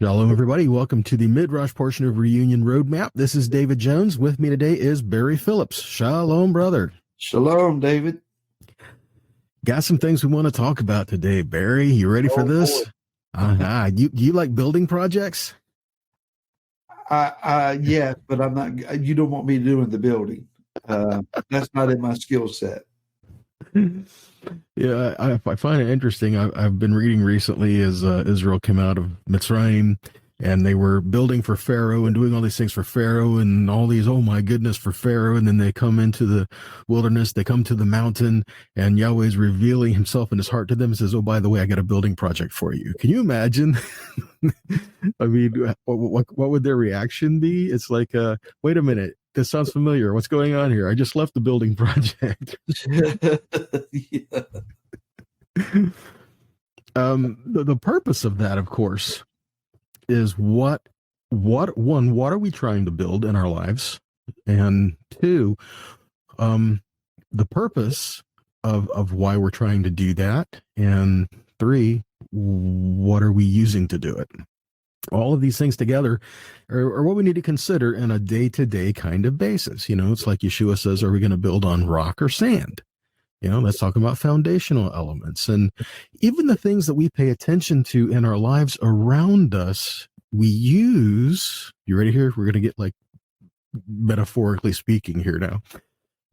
Shalom, everybody. Welcome to the Midrash portion of Reunion Roadmap. This is David Jones. With me today is Barry Phillips. Shalom, brother. Shalom, David. Got some things we want to talk about today, Barry. You ready for this? You like building projects? Yes, but I'm not. You don't want me doing the building. That's not in my skill set. Yeah, I find it interesting. I've been reading recently as Israel came out of Mitzrayim, and they were building for Pharaoh and doing all these things for Pharaoh and all these, oh my goodness, for Pharaoh. And then they come into the wilderness, they come to the mountain, and Yahweh's revealing himself in his heart to them and says, oh, by the way, I got a building project for you. Can you imagine? I mean, what would their reaction be? It's like, wait a minute. This sounds familiar. What's going on here? I just left the building project. Yeah. The purpose of that, of course, is what are we trying to build in our lives? And two, the purpose of why we're trying to do that. And three, what are we using to do it? All of these things together are what we need to consider in a day-to-day kind of basis. You know, it's like Yeshua says, are we going to build on rock or sand? You know, let's talk about foundational elements. And even the things that we pay attention to in our lives around us, we use, you ready here? We're going to get like metaphorically speaking here now.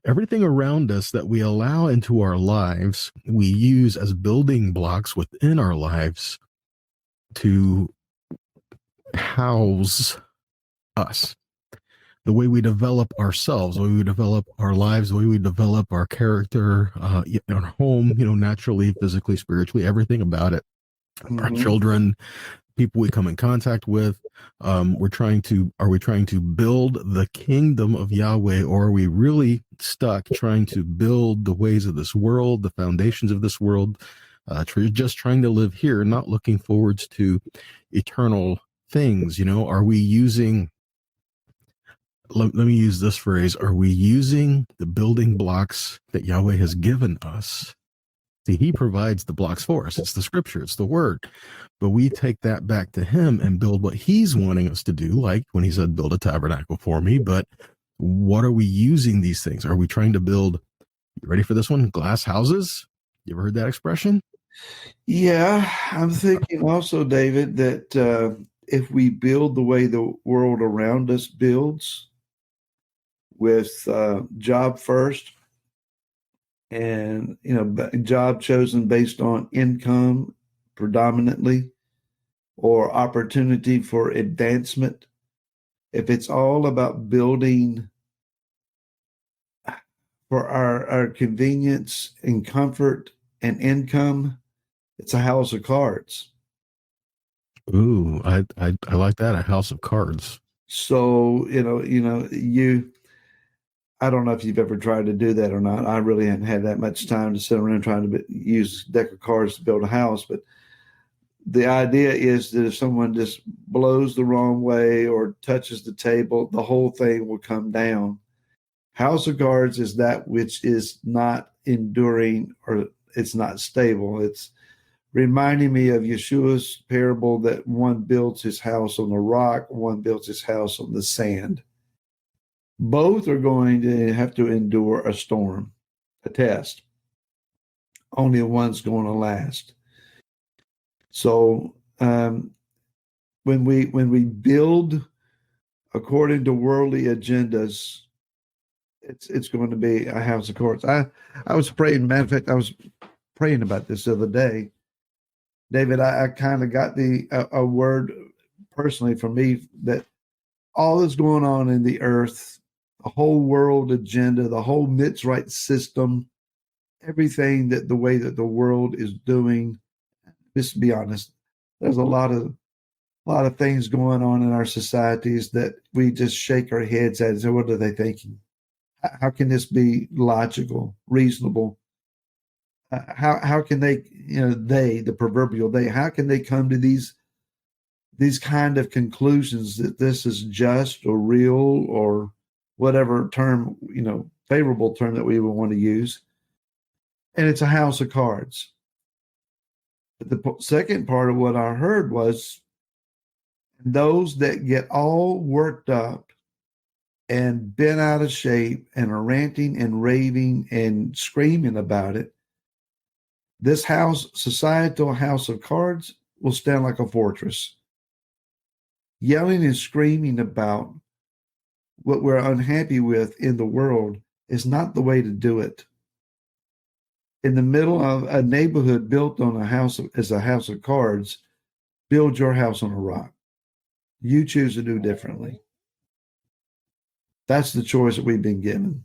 Everything around us that we allow into our lives, we use as building blocks within our lives to house us. The way we develop ourselves, the way we develop our lives, the way we develop our character, our home, naturally, physically, spiritually, everything about it. Mm-hmm. Our children, people we come in contact with. Are we trying to build the kingdom of Yahweh, or are we really stuck trying to build the ways of this world, the foundations of this world, just trying to live here, not looking forwards to eternal things? Are we using, let me use this phrase, are we using the building blocks that Yahweh has given us? See, he provides the blocks for us. It's the scripture, it's the word. But we take that back to him and build what he's wanting us to do, like when he said, build a tabernacle for me. But what are we using these things? Are we trying to build, you ready for this one, glass houses? You ever heard that expression? Yeah, I'm thinking also, David, that if we build the way the world around us builds, with job first, and job chosen based on income predominantly, or opportunity for advancement, if it's all about building for our convenience and comfort and income, it's a house of cards. Ooh, I like that, a house of cards. So, I don't know if you've ever tried to do that or not. I really haven't had that much time to sit around trying to use a deck of cards to build a house. But the idea is that if someone just blows the wrong way or touches the table, the whole thing will come down. House of cards is that which is not enduring, or it's not stable. It's reminding me of Yeshua's parable that one builds his house on the rock, one builds his house on the sand. Both are going to have to endure a storm, a test. Only one's going to last. So when we build according to worldly agendas, it's going to be a house of cards. I was praying. Matter of fact, I was praying about this the other day, David. I kind of got a word personally from me that all that's going on in the earth, the whole world agenda, the whole Mitzrayim system, everything that the way that the world is doing. Just to be honest, there's a lot of things going on in our societies that we just shake our heads at and say, what are they thinking? How can this be logical, reasonable? How can they, the proverbial they, how can they come to these kind of conclusions that this is just or real or whatever term, favorable term that we would want to use? And it's a house of cards. But the second part of what I heard was And those that get all worked up and bent out of shape and are ranting and raving and screaming about it, this house, societal house of cards, will stand like a fortress. Yelling and screaming about what we're unhappy with in the world is not the way to do it. In the middle of a neighborhood built on as a house of cards, build your house on a rock. You choose to do differently. That's the choice that we've been given.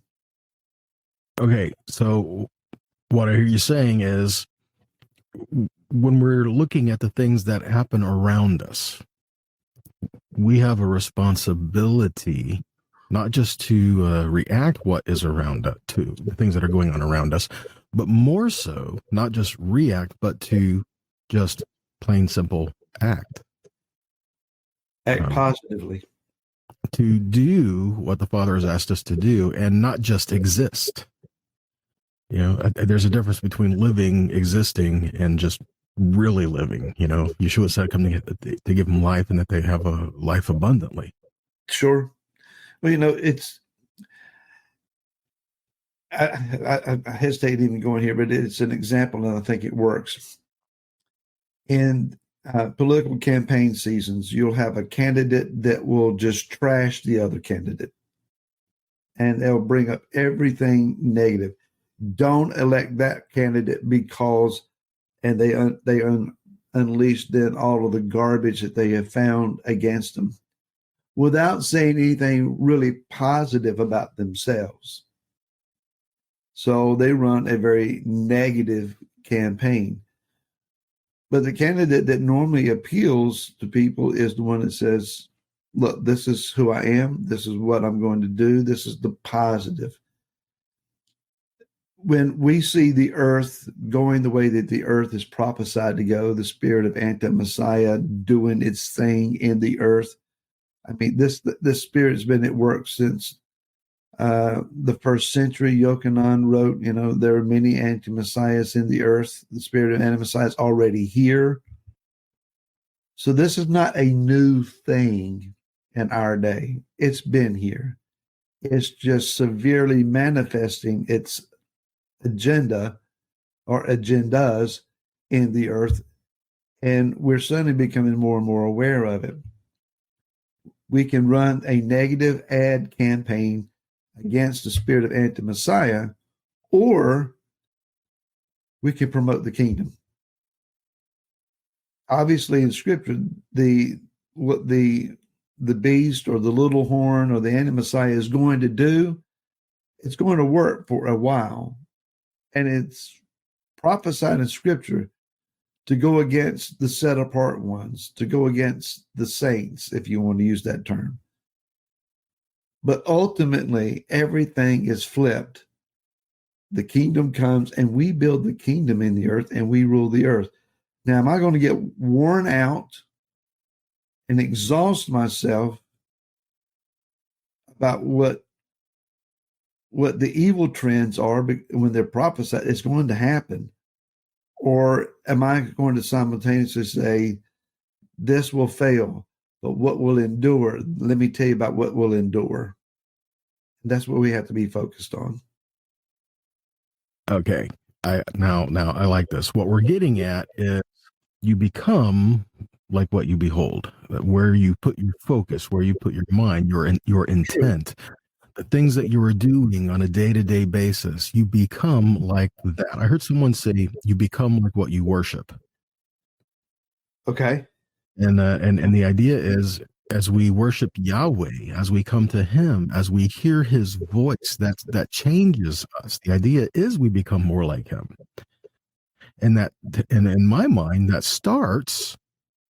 Okay, so what I hear you saying is when we're looking at the things that happen around us, we have a responsibility not just to react what is around us, to the things that are going on around us, but more so not just react, but to just plain simple act. Act positively. To do what the Father has asked us to do and not just exist. You know, there's a difference between living, existing, and just really living. You know, Yeshua said, come to give them life and that they have a life abundantly. Sure. Well, you know, it's, I hesitate even going here, but it's an example and I think it works. In political campaign seasons, you'll have a candidate that will just trash the other candidate and they'll bring up everything negative. Don't elect that candidate because, and they unleash then all of the garbage that they have found against them without saying anything really positive about themselves. So they run a very negative campaign. But the candidate that normally appeals to people is the one that says, look, this is who I am. This is what I'm going to do. This is the positive. When we see the earth going the way that the earth is prophesied to go, the spirit of anti-Messiah doing its thing in the earth. I mean, this spirit has been at work since the first century. Yochanan wrote, you know, there are many anti-Messiahs in the earth. The spirit of anti-Messiah is already here. So this is not a new thing in our day. It's been here. It's just severely manifesting its agenda or agendas in the earth. And we're suddenly becoming more and more aware of it. We can run a negative ad campaign against the spirit of anti-Messiah, or we can promote the kingdom. Obviously, in Scripture, what the beast or the little horn or the anti-Messiah is going to do, it's going to work for a while. And it's prophesied in Scripture to go against the set apart ones, to go against the saints, if you want to use that term. But ultimately, everything is flipped. The kingdom comes and we build the kingdom in the earth and we rule the earth. Now, am I going to get worn out and exhaust myself about what the evil trends are when they're prophesied? It's going to happen. Or am I going to simultaneously say, this will fail, but what will endure? Let me tell you about what will endure. That's what we have to be focused on. Okay. Now I like this. What we're getting at is you become like what you behold, where you put your focus, where you put your mind, your intent, the things that you are doing on a day-to-day basis, you become like that. I heard someone say you become like what you worship. Okay. And the idea is, as we worship Yahweh, as we come to Him, as we hear His voice, that changes us. The idea is we become more like Him, and in my mind, that starts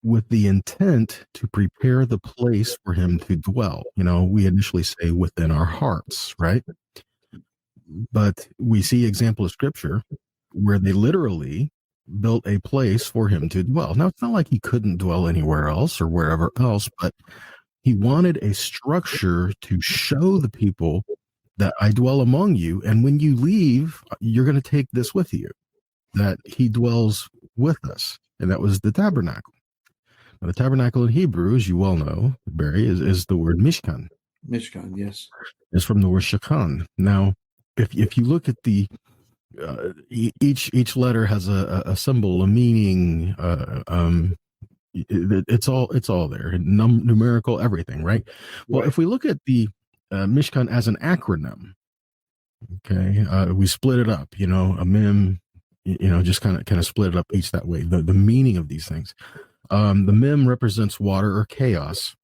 with the intent to prepare the place for Him to dwell. You know, we initially say within our hearts, right? But we see example of Scripture where they literally built a place for Him to dwell. Now, it's not like He couldn't dwell anywhere else or wherever else, but He wanted a structure to show the people that I dwell among you, and when you leave, you're going to take this with you, that He dwells with us, and that was the tabernacle. The tabernacle in Hebrew, as you well know, Barry, is the word Mishkan. Mishkan, yes. It's from the word Shakan. Now, if you look at the each letter has a symbol, a meaning. It's all there, numerical, everything, right? Well, if we look at the Mishkan as an acronym, okay, we split it up. A mem, just kind of split it up each that way. The meaning of these things. The mem represents water or chaos.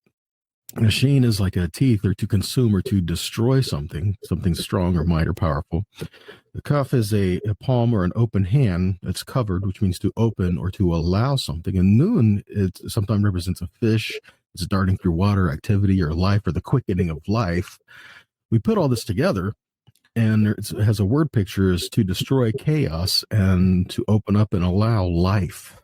A sheen is like a teeth, or to consume or to destroy something strong or mighty or powerful. The cuff is a palm or an open hand that's covered, which means to open or to allow something. And noon, it sometimes represents a fish. It's darting through water, activity, or life, or the quickening of life. We put all this together, and it has a word picture is to destroy chaos and to open up and allow life.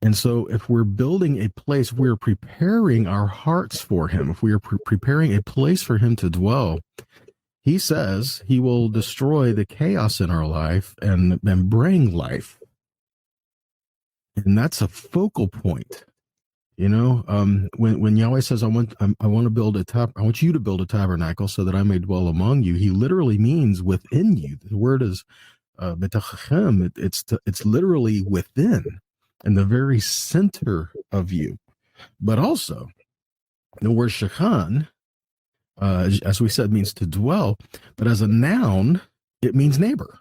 And so if we're building a place, we're preparing our hearts for him. If we are preparing a place for him to dwell, he says he will destroy the chaos in our life and bring life. And that's a focal point. When Yahweh says, I want to build I want you to build a tabernacle so that I may dwell among you, he literally means within you. The word is betachachem. It's literally within, in the very center of you. But also, the word shachan, as we said, means to dwell, but as a noun, it means neighbor.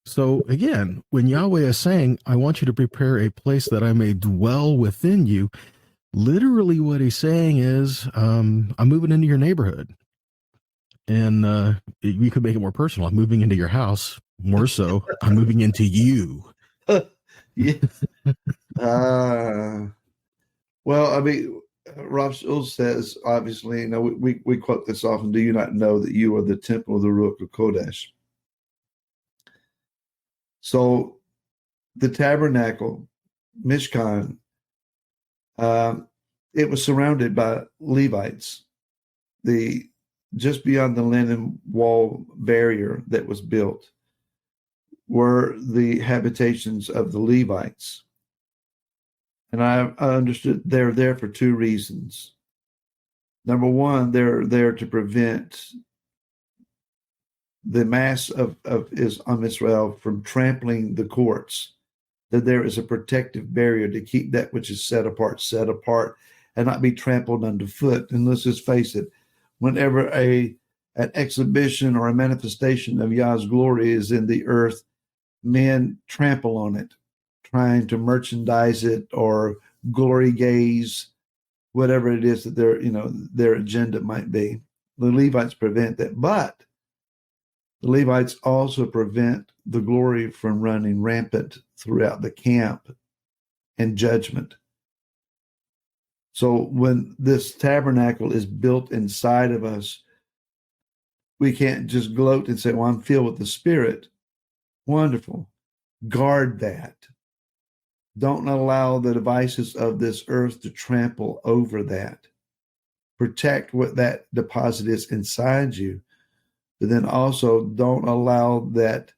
So again, when Yahweh is saying, I want you to prepare a place that I may dwell within you, literally what he's saying is, I'm moving into your neighborhood. And we could make it more personal. I'm moving into your house. More so, I'm moving into you. Yes. Well, I mean, Rav Shul says, obviously, we quote this often, do you not know that you are the temple of the Ruach HaKodesh? So the tabernacle, Mishkan, it was surrounded by Levites. Just beyond the linen wall barrier that was built were the habitations of the Levites. And I understood they're there for two reasons. Number one, they're there to prevent the mass of Israel from trampling the courts, that there is a protective barrier to keep that which is set apart, and not be trampled underfoot. And let's just face it, whenever an exhibition or a manifestation of Yah's glory is in the earth, men trample on it, trying to merchandise it or glory gaze, whatever it is that their agenda might be. The Levites prevent that, but the Levites also prevent the glory from running rampant throughout the camp and judgment. So when this tabernacle is built inside of us, we can't just gloat and say, well, I'm filled with the Spirit. Wonderful. Guard that. Don't allow the devices of this earth to trample over that. Protect what that deposit is inside you. But then also don't allow that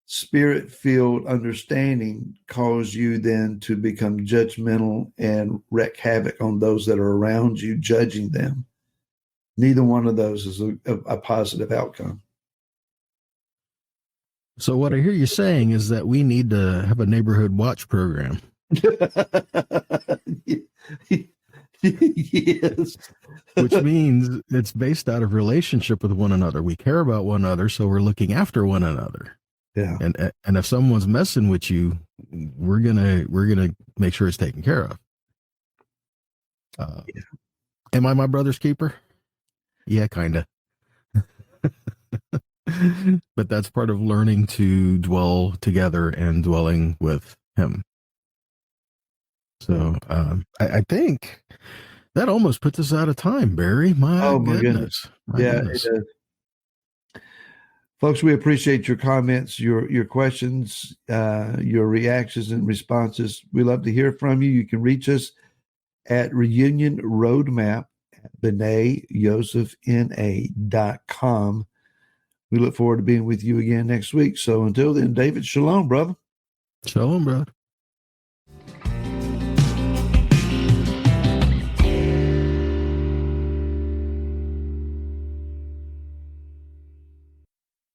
Spirit-filled understanding cause you then to become judgmental and wreak havoc on those that are around you, judging them. Neither one of those is a positive outcome. So what I hear you saying is that we need to have a neighborhood watch program. Yes. Which means it's based out of relationship with one another. We care about one another, so we're looking after one another. Yeah. And if someone's messing with you, we're gonna make sure it's taken care of. Yeah. Am I my brother's keeper? Yeah, kinda. But that's part of learning to dwell together and dwelling with him. So I think that almost puts us out of time, Barry. My goodness. My goodness. It does. Folks, we appreciate your comments, your questions, your reactions and responses. We love to hear from you. You can reach us at Reunion Roadmap at B'naiYosefNA.com. We look forward to being with you again next week. So until then, David, shalom, brother. Shalom, brother.